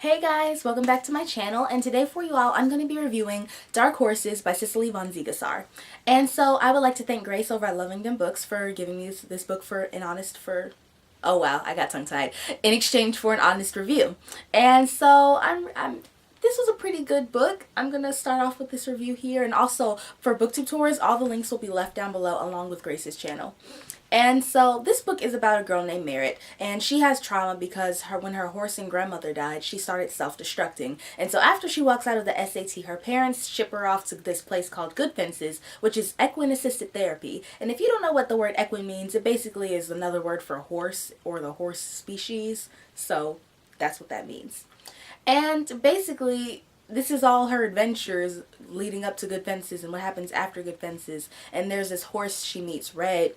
Hey guys, welcome back to my channel, and today for you all I'm going to be reviewing Dark Horses by Cecily von Ziegesar. And so I would like to thank Grace over at Lovingdom Books for giving me this book oh wow, I got tongue-tied, in exchange for an honest review. And so this was a pretty good book. I'm going to start off with this review here, and also for booktube tours, all the links will be left down below along with Grace's channel. And so this book is about a girl named Merritt, and she has trauma because when her horse and grandmother died, she started self-destructing. And so after she walks out of the SAT, her parents ship her off to this place called Good Fences, which is equine assisted therapy. And if you don't know what the word equine means, it basically is another word for horse or the horse species. So that's what that means. And basically, this is all her adventures leading up to Good Fences and what happens after Good Fences. And there's this horse she meets, Red,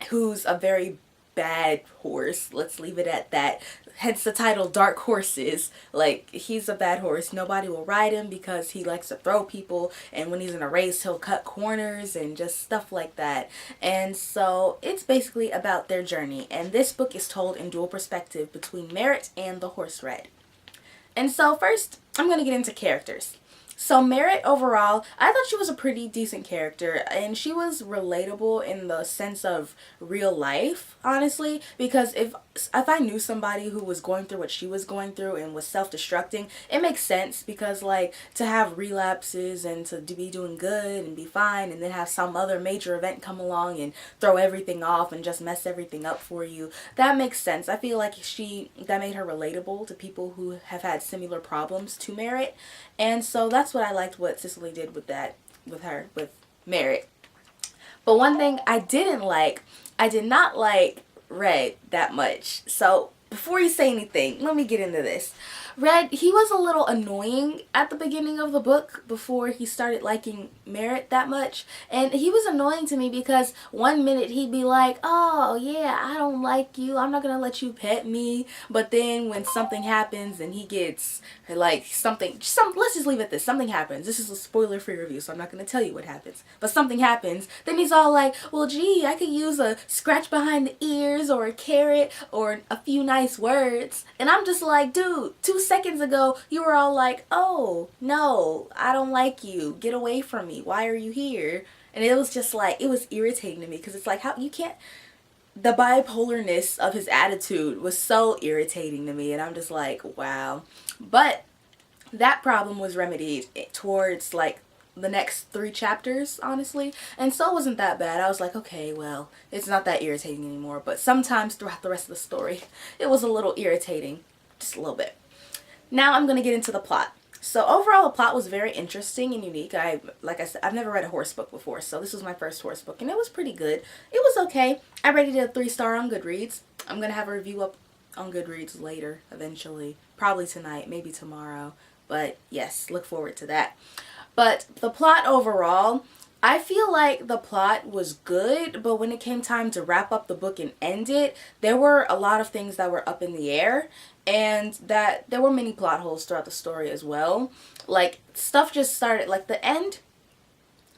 who's a very bad horse. Let's leave it at that. Hence the title Dark Horses. Like, he's a bad horse. Nobody will ride him because he likes to throw people, and when he's in a race he'll cut corners and just stuff like that. And so it's basically about their journey, and this book is told in dual perspective between Merritt and the horse Red. And so first I'm going to get into characters. So Merritt, overall, I thought she was a pretty decent character, and she was relatable in the sense of real life, honestly, because if I knew somebody who was going through what she was going through and was self-destructing, it makes sense, because like to have relapses and to be doing good and be fine and then have some other major event come along and throw everything off and just mess everything up for you, that makes sense. I feel like that made her relatable to people who have had similar problems to Merritt, and so that's what I liked what Cecily did with Merritt. But one thing I did not like Red that much. So before you say anything, let me get into this. Red, he was a little annoying at the beginning of the book before he started liking Merritt that much. And he was annoying to me because one minute he'd be like, oh yeah, I don't like you, I'm not gonna let you pet me. But then when something happens and he gets like let's just leave it at this. Something happens. This is a spoiler free review, so I'm not gonna tell you what happens. But something happens. Then he's all like, well gee, I could use a scratch behind the ears or a carrot or a few nice words. And I'm just like, dude, 2 seconds ago you were all like, oh no, I don't like you, get away from me, why are you here? And it was just like, it was irritating to me, because it's like, how you can't, the bipolarness of his attitude was so irritating to me, and I'm just like, wow. But that problem was remedied towards like the next 3 chapters, honestly, and so it wasn't that bad. I was like, okay, well, it's not that irritating anymore. But sometimes throughout the rest of the story it was a little irritating, just a little bit. Now I'm going to get into the plot. So overall, the plot was very interesting and unique. Like I said, I've never read a horse book before, so this was my first horse book, and it was pretty good. It was okay. I rated it a 3-star on Goodreads. I'm going to have a review up on Goodreads later, eventually. Probably tonight, maybe tomorrow. But yes, look forward to that. But the plot overall, I feel like the plot was good, but when it came time to wrap up the book and end it, there were a lot of things that were up in the air, and that there were many plot holes throughout the story as well. Like, stuff just started, like the end,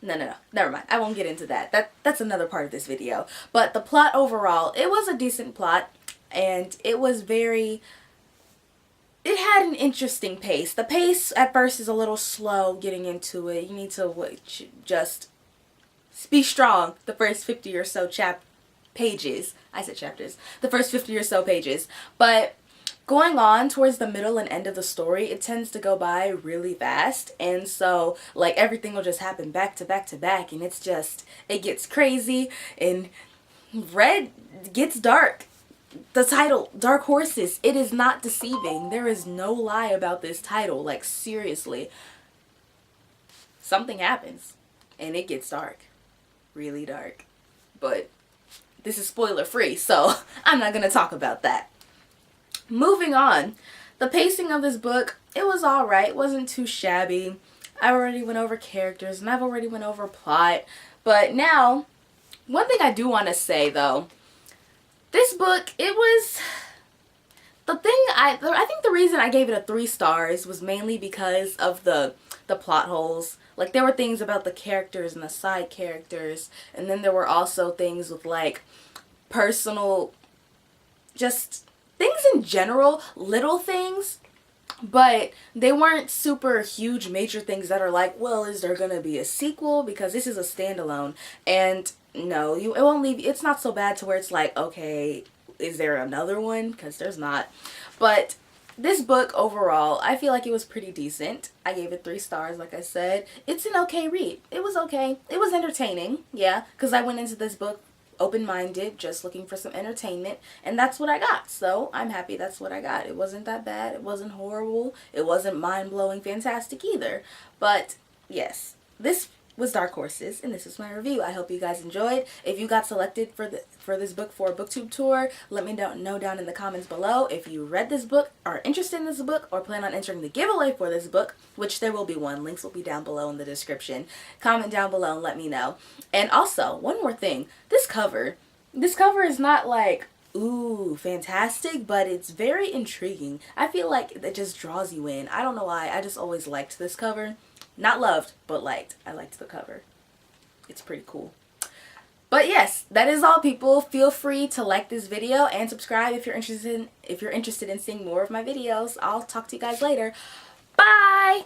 no, never mind, I won't get into that. That's another part of this video. But the plot overall, it was a decent plot, and it was it had an interesting pace. The pace at first is a little slow getting into it. You need to just be strong the first 50 or so pages. I said chapters. The first 50 or so pages. But going on towards the middle and end of the story, it tends to go by really fast. And so, like, everything will just happen back to back to back. And it's just, it gets crazy. And Red gets dark. The title, Dark Horses, it is not deceiving. There is no lie about this title. Like, seriously. Something happens. And it gets dark. Really dark. But this is spoiler free, so I'm not going to talk about that. Moving on. The pacing of this book, it was alright. It wasn't too shabby. I already went over characters, and I've already went over plot. But now, one thing I do want to say, though, this book, it was, the thing, I think the reason I gave it a 3 stars was mainly because of the plot holes. Like, there were things about the characters and the side characters, and then there were also things with, like, personal, just things in general, little things but they weren't super huge major things that are like, well, is there gonna be a sequel, because this is a standalone. And no, it won't leave. It's not so bad to where it's like, okay, is there another one, because there's not. But this book overall, I feel like it was pretty decent. I gave it 3 stars. Like I said, it's an okay read. It was okay. It was entertaining, yeah, because I went into this book open-minded, just looking for some entertainment, and that's what I got. So I'm happy that's what I got. It wasn't that bad. It wasn't horrible. It wasn't mind-blowing fantastic either. But yes, this was Dark Horses, and this is my review. I hope you guys enjoyed. If you got selected for this book for a booktube tour, let me know down in the comments below if you read this book, are interested in this book, or plan on entering the giveaway for this book, which there will be one. Links will be down below in the description. Comment down below and let me know. And also, one more thing. This cover is not like, ooh, fantastic, but it's very intriguing. I feel like it just draws you in. I don't know why. I just always liked this cover. Not loved, but liked. I liked the cover. It's pretty cool. But yes, that is all, people. Feel free to like this video and subscribe if you're interested in seeing more of my videos. I'll talk to you guys later. Bye!